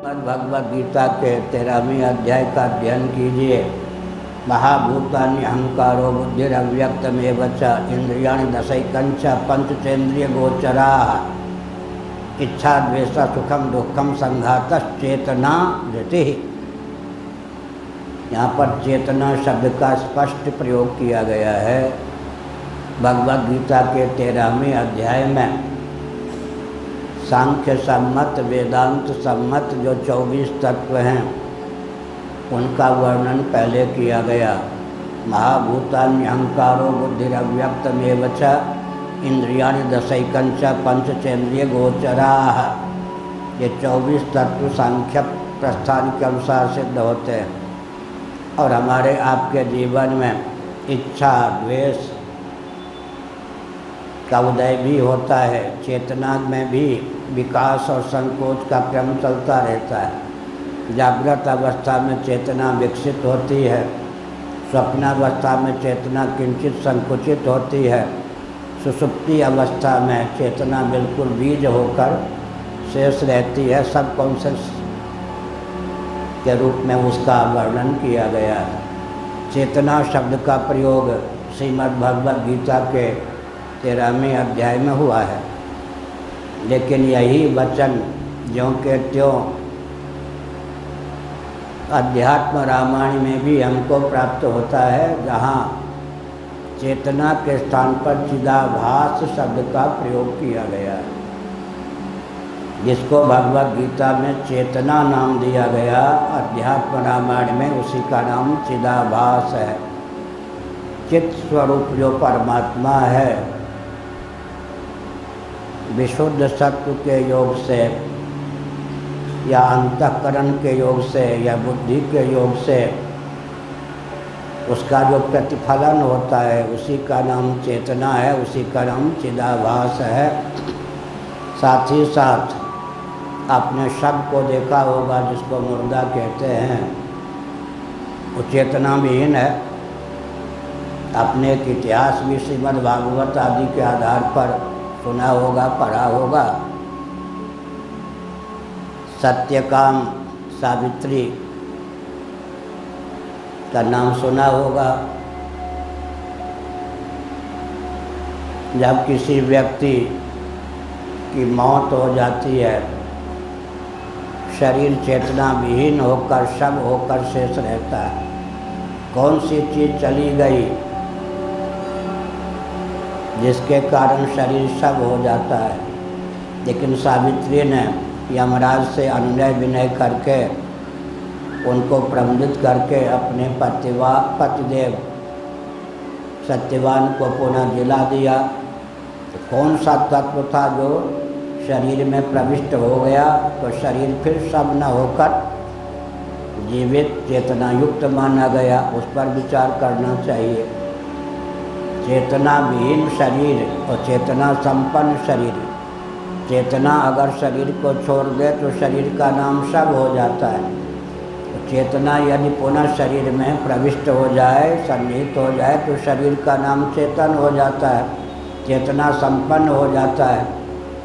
भगवद गीता के 13वें अध्याय का अध्ययन कीजिए। महाभूतानि अहंकारो बुद्धिरव्यक्तमेव च इंद्रियाणि दशैकञ्च पंचचेन्द्रिय गोचरा इच्छा द्वेष सुखम दुखम संघातश्चेतना धृति। यहाँ पर चेतना शब्द का स्पष्ट प्रयोग किया गया है। भगवद गीता के 13वें अध्याय में सांख्य सम्मत वेदांत सम्मत जो 24 तत्व हैं उनका वर्णन पहले किया गया। महाभूतानि अहंकारो बुद्धिरव्यक्तमेव च इंद्रियाणि दशैकञ्च पंचचेन्द्रिय गोचराः। ये 24 तत्व सांख्य प्रस्थान के अनुसार सिद्ध होते हैं और हमारे आपके जीवन में इच्छा द्वेष का उदय भी होता है। चेतना में भी विकास और संकोच का क्रम चलता रहता है। जागृत अवस्था में चेतना विकसित होती है, स्वप्नावस्था में चेतना किंचित संकुचित होती है, सुषुप्ति अवस्था में चेतना बिल्कुल बीज होकर शेष रहती है। सब कॉन्शियस के रूप में उसका वर्णन किया गया है। चेतना शब्द का प्रयोग श्रीमद् भगवद गीता के 13वें अध्याय में हुआ है, लेकिन यही वचन ज्यों के त्यों अध्यात्म रामायण में भी हमको प्राप्त होता है, जहाँ चेतना के स्थान पर चिदाभास शब्द का प्रयोग किया गया है, जिसको भगवद गीता में चेतना नाम दिया गया। अध्यात्म रामायण में उसी का नाम चिदाभास है। चित्त स्वरूप जो परमात्मा है, विशुद्ध सत्व के योग से या अंतःकरण के योग से या बुद्धि के योग से उसका जो प्रतिफलन होता है उसी का नाम चेतना है, उसी का नाम चिदाभास है। साथ ही साथ आपने शब्द को देखा होगा जिसको मुर्दा कहते हैं, वो चेतना विहीन है। अपने एक इतिहास भी श्रीमद् भागवत आदि के आधार पर सुना होगा, पढ़ा होगा। सत्यकाम सावित्री का नाम सुना होगा। जब किसी व्यक्ति की मौत हो जाती है, शरीर चेतना विहीन होकर शव होकर शेष रहता है। कौन सी चीज़ चली गई जिसके कारण शरीर शव हो जाता है। लेकिन सावित्री ने यमराज से अनुनय विनय करके उनको प्रबंधित करके अपने पतिदेव सत्यवान को पुनः जिला दिया। तो कौन सा तत्व था जो शरीर में प्रविष्ट हो गया, तो शरीर फिर शव न होकर जीवित चेतना युक्त माना गया। उस पर विचार करना चाहिए। चेतना विहीन शरीर और चेतना संपन्न शरीर। चेतना अगर शरीर को छोड़ दे तो शरीर का नाम शव हो जाता है। तो चेतना यदि पुनः शरीर में प्रविष्ट हो जाए, सन्निहित हो जाए, तो शरीर का नाम चेतन हो जाता है, चेतना संपन्न हो जाता है।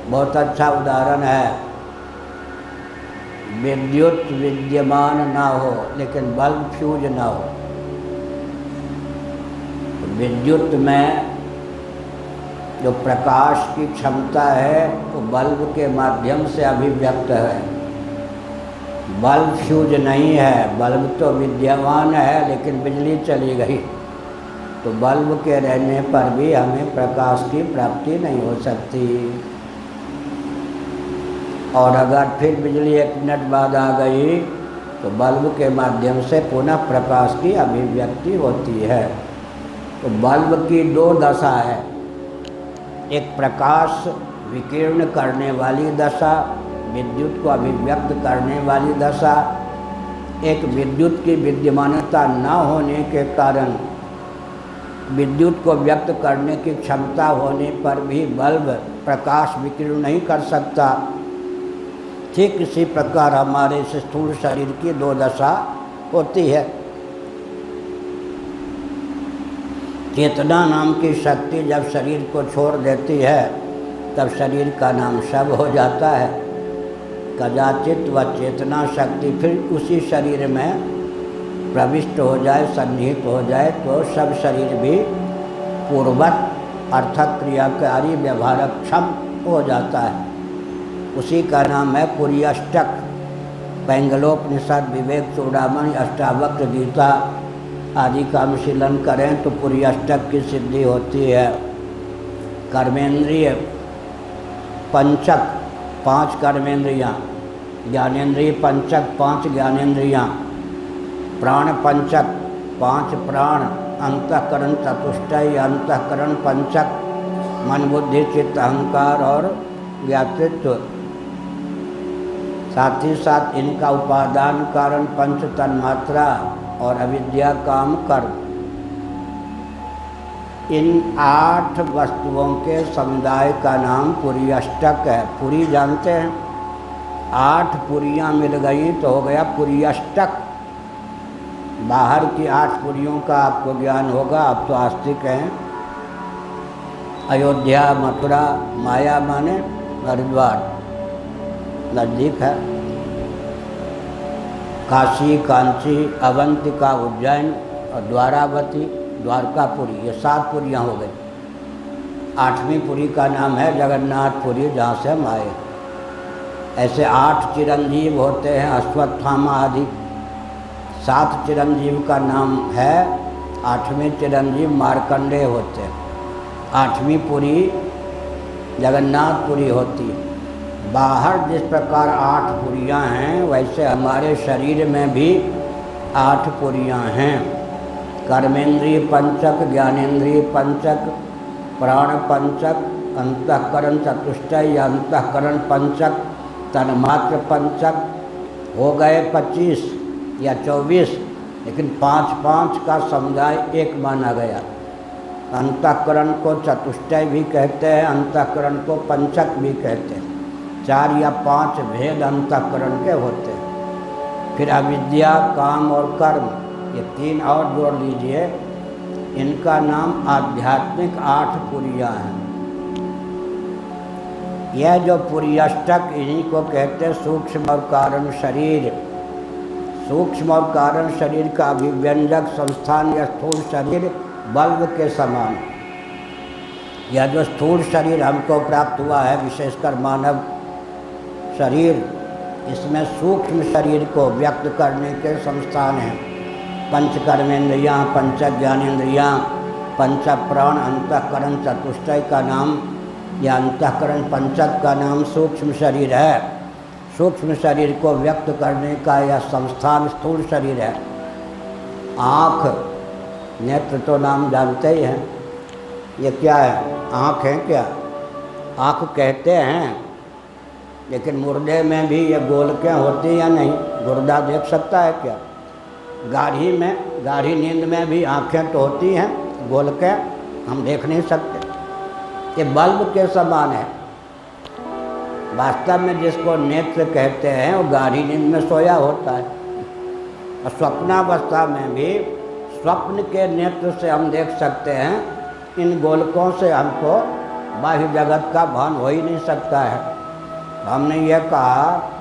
बहुत अच्छा उदाहरण है। विद्युत विद्यमान ना हो लेकिन बल्ब फ्यूज ना हो। विद्युत में जो प्रकाश की क्षमता है वो बल्ब के माध्यम से अभिव्यक्त है। बल्ब फ्यूज नहीं है, बल्ब तो विद्यमान है लेकिन बिजली चली गई तो बल्ब के रहने पर भी हमें प्रकाश की प्राप्ति नहीं हो सकती। और अगर फिर बिजली 1 मिनट बाद आ गई तो बल्ब के माध्यम से पुनः प्रकाश की अभिव्यक्ति होती है। तो बल्ब की 2 दशा है, एक प्रकाश विकीर्ण करने वाली दशा, विद्युत को अभिव्यक्त करने वाली दशा। एक विद्युत की विद्यमानता न होने के कारण विद्युत को व्यक्त करने की क्षमता होने पर भी बल्ब प्रकाश विकीर्ण नहीं कर सकता। ठीक इसी प्रकार हमारे इस स्थूल शरीर की 2 दशा होती है। चेतना नाम की शक्ति जब शरीर को छोड़ देती है तब शरीर का नाम शव हो जाता है। कदाचित वह चेतना शक्ति फिर उसी शरीर में प्रविष्ट हो जाए, सन्निहित हो जाए, तो सब शरीर भी पूर्वत अर्थक क्रियाकारी व्यवहारक क्षम हो जाता है। उसी का नाम है पुरीअष्टक। पैंगलोपनिषद, विवेक चूड़ामणि, अष्टावक्र, गीता आदि का अनुशीलन करें तो पुरीअष्टक की सिद्धि होती है। कर्मेंद्रिय पंचक, 5 कर्मेंद्रियाँ, ज्ञानेंद्रिय पंचक, 5 ज्ञानेंद्रियाँ, प्राण पंचक, 5 प्राण, अंतःकरण चतुष्टय, अंतःकरण पंचक, मन बुद्धि चित्त अहंकार और व्याकृत्व। साथ ही साथ इनका उपादान कारण पंच तन्मात्रा और अविद्या काम कर्म। इन 8 वस्तुओं के समुदाय का नाम पुरीअष्टक है। पुरी जानते हैं, 8 पुरियाँ मिल गई तो हो गया पुरीअष्टक। बाहर की 8 पुरियों का आपको ज्ञान होगा, आप तो आस्तिक हैं। अयोध्या, मथुरा, माया माने हरिद्वार नज़दीक है, काशी, कांची, अवंतिका, उज्जैन और द्वारावती, द्वारकापुरी, ये 7 पुरियाँ हो गई। 8वीं पुरी का नाम है जगन्नाथपुरी, जहाँ से हम आए। ऐसे 8 चिरंजीव होते हैं, अश्वत्थामा आदि। 7 चिरंजीव का नाम है, 8वें चिरंजीव मार्कंडेय होते हैं। 8वीं पुरी जगन्नाथपुरी होती है। बाहर जिस प्रकार 8 पुरियाँ हैं, वैसे हमारे शरीर में भी 8 पुरियाँ हैं। कर्मेंद्रिय पंचक, ज्ञानेंद्रिय पंचक, प्राण पंचक, अंतःकरण चतुष्टय या अंतःकरण पंचक, तन्मात्र पंचक, हो गए 25 या 24, लेकिन 5-5 का समुदाय एक माना गया। अंतःकरण को चतुष्टय भी कहते हैं, अंतःकरण को पंचक भी कहते हैं। 4 या 5 भेद अंतःकरण के होते हैं। फिर अविद्या, काम और कर्म, ये 3 और जोड़ लीजिए, इनका नाम आध्यात्मिक 8 पुरियाँ हैं। यह जो पुरीअष्टक, इन्हीं को कहते हैं सूक्ष्म और कारण शरीर। सूक्ष्म और कारण शरीर का अभिव्यंजक संस्थान या स्थूल शरीर बल्ब के समान। यह जो स्थूल शरीर हमको प्राप्त हुआ है, विशेषकर मानव शरीर, इसमें सूक्ष्म शरीर को व्यक्त करने के संस्थान हैं। 5 कर्मेंद्रियाँ, 5 ज्ञानेंद्रियाँ, 5 प्राण, अंतःकरण चतुष्टय का नाम या अंतःकरण पंचक का नाम सूक्ष्म शरीर है। सूक्ष्म शरीर को व्यक्त करने का यह संस्थान स्थूल शरीर है। आँख, नेत्र तो नाम जानते ही हैं। ये क्या है? आँख है क्या? आँख कहते हैं, लेकिन मुर्दे में भी ये गोलकें होती या नहीं? गुर्दा देख सकता है क्या? गाढ़ी में, गाढ़ी नींद में भी आँखें तो होती हैं, गोलकें हम देख नहीं सकते। ये बल्ब के समान है। वास्तव में जिसको नेत्र कहते हैं वो गाढ़ी नींद में सोया होता है। और स्वप्नावस्था में भी स्वप्न के नेत्र से हम देख सकते हैं। इन गोलकों से हमको बाह्य जगत का भान हो ही नहीं सकता है। हमने ये कहा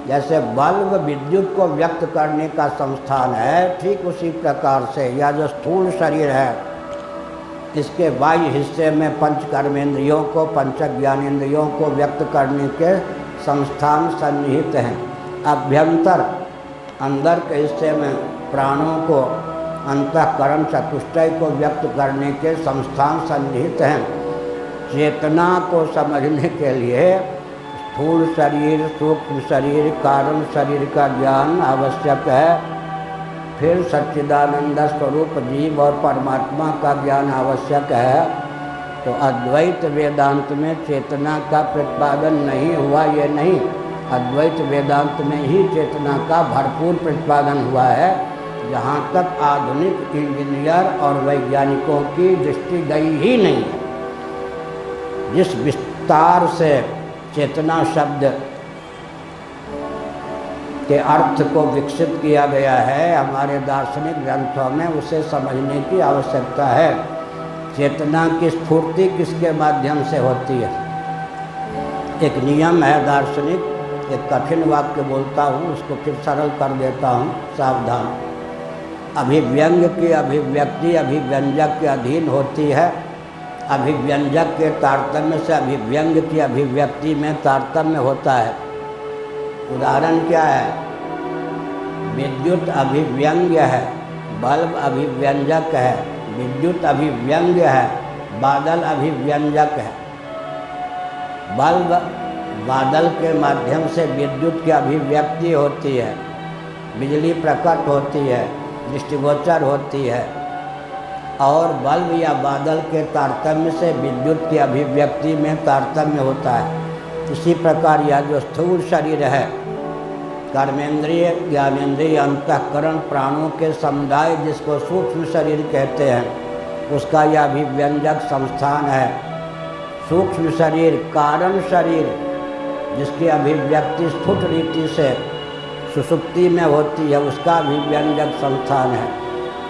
जैसे बल्ब विद्युत को व्यक्त करने का संस्थान है, ठीक उसी प्रकार से यह जो स्थूल शरीर है, इसके बाह्य हिस्से में 5 कर्मेंद्रियों को, 5 ज्ञानेंद्रियों को व्यक्त करने के संस्थान सन्निहित हैं। अभ्यंतर अंदर के हिस्से में प्राणों को, अंतःकरण चतुष्टय को व्यक्त करने के संस्थान सन्निहित हैं। चेतना को समझने के लिए स्थूल शरीर, सूक्ष्म शरीर, कारण शरीर का ज्ञान आवश्यक है। फिर सच्चिदानंद स्वरूप जीव और परमात्मा का ज्ञान आवश्यक है। तो अद्वैत वेदांत में चेतना का प्रतिपादन नहीं हुआ ये नहीं, अद्वैत वेदांत में ही चेतना का भरपूर प्रतिपादन हुआ है। जहाँ तक आधुनिक इंजीनियर और वैज्ञानिकों की दृष्टि गई ही नहीं है। जिस विस्तार से चेतना शब्द के अर्थ को विकसित किया गया है हमारे दार्शनिक ग्रंथों में, उसे समझने की आवश्यकता है। चेतना की स्फूर्ति किसके माध्यम से होती है? एक नियम है दार्शनिक, एक कठिन वाक्य बोलता हूँ, उसको फिर सरल कर देता हूँ, सावधान। अभिव्यंग की अभिव्यक्ति अभिव्यंजक के अधीन होती है। अभिव्यंजक के तारतम्य से अभिव्यंग की अभिव्यक्ति में तारतम्य होता है। उदाहरण क्या है? विद्युत अभिव्यंग्य है, बल्ब अभिव्यंजक है। विद्युत अभिव्यंग्य है, बादल अभिव्यंजक है। बल्ब बादल के माध्यम से विद्युत की अभिव्यक्ति होती है, बिजली प्रकट होती है, दृष्टिगोचर होती है, और बल्ब या बादल के तारतम्य से विद्युत की अभिव्यक्ति में तारतम्य होता है। इसी प्रकार यह जो स्थूल शरीर है, कर्मेंद्रिय, ज्ञानेंद्रिय, अंतःकरण, प्राणों के समुदाय जिसको सूक्ष्म शरीर कहते हैं, उसका यह अभिव्यंजक संस्थान है। सूक्ष्म शरीर, कारण शरीर, जिसकी अभिव्यक्ति स्फुट रीति से सुषुप्ति में होती है, उसका अभिव्यंजक संस्थान है।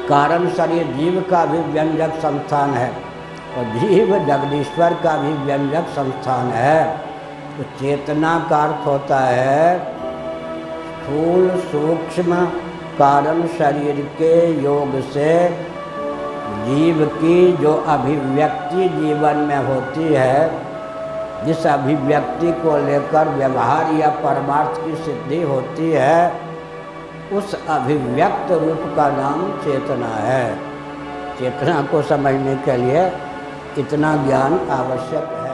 कारण शरीर जीव का अभिव्यंजक संस्थान है, और जीव जगदीश्वर का अभिव्यंजक संस्थान है। तो चेतना का अर्थ होता है स्थूल सूक्ष्म कारण शरीर के योग से जीव की जो अभिव्यक्ति जीवन में होती है, जिस अभिव्यक्ति को लेकर व्यवहार या परमार्थ की सिद्धि होती है, उस अभिव्यक्त रूप का नाम चेतना है। चेतना को समझने के लिए इतना ज्ञान आवश्यक है।